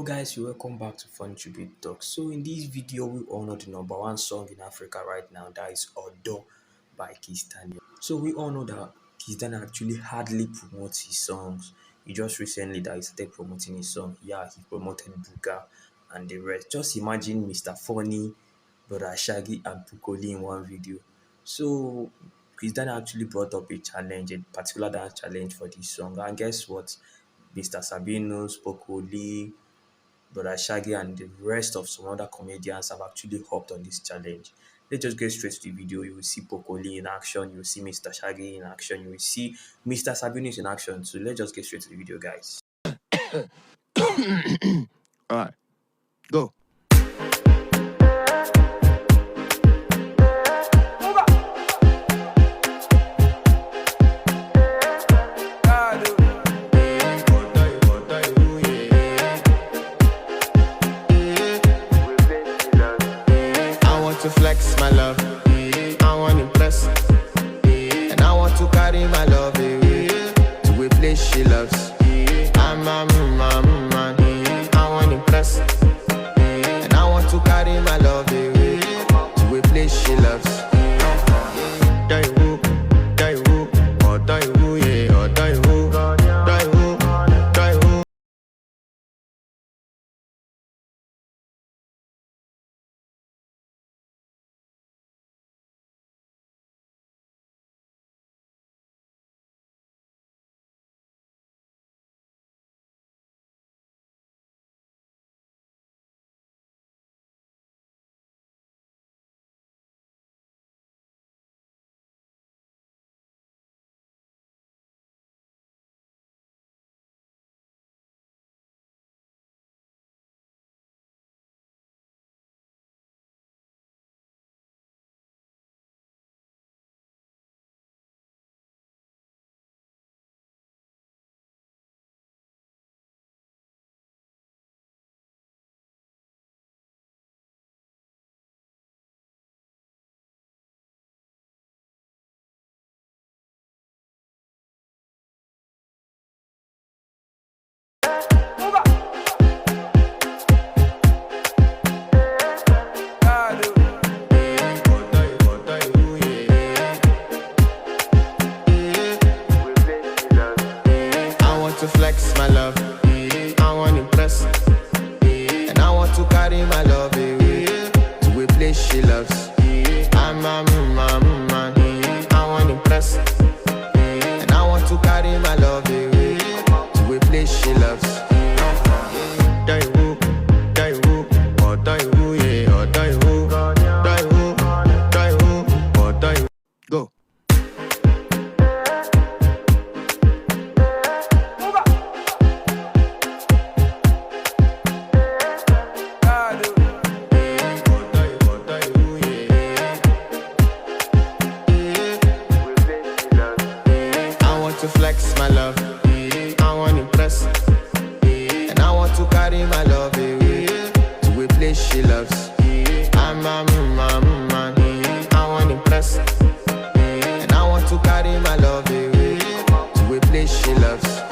guys, welcome back to Fun Tribute Talk. So in this video, we honor the number one song in Africa right now, that is Odo by Kizz Daniel. So we all know that Kizz Daniel actually hardly promotes his songs. He just recently that he started promoting his song. Yeah, he promoted Buga and the rest. Just imagine Mr. Funny, Brother Shaggy and Pukoli in one video. So Chris Daniel actually brought up a challenge, a particular dance challenge for this song. And guess what? Mr. Sabino, Spokoli, Brother Shaggy, and the rest of some other comedians have actually hopped on this challenge. Let's just get straight to the video. You will see Pokoli in action, you will see Mr. Shaggy in action, you will see Mr. Sabinus in action. So let's just get straight to the video, guys. All right, go. To flex my love, I want to impress, and I want to carry my love away to a place she loves. I'm a man, I want to impress, and I want to carry my love away to a place she loves. To flex my love, I want to impress, and I want to carry my love away to a place she loves. I'm a man, I want to impress, and I want to carry my love away to a place she loves. Go. To flex my love, I want to impress, and I want to carry my love away to a place she loves. I'm a man, I want to impress, and I want to carry my love away to a place she loves.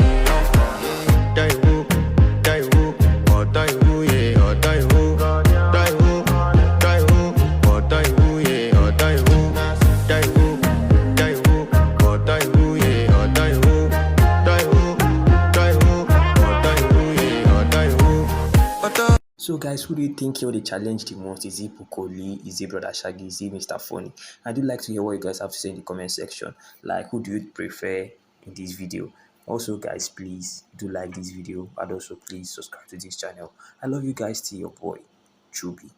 So guys, who do you think you're the challenge the most? Is it Pukoli? Is it Brother Shaggy? Is it Mr. Funny? I do like to hear what you guys have to say in the comment section. Like, who do you prefer in this video? Also guys, please do like this video and also please subscribe to this channel. I love you guys. To your boy Chubby.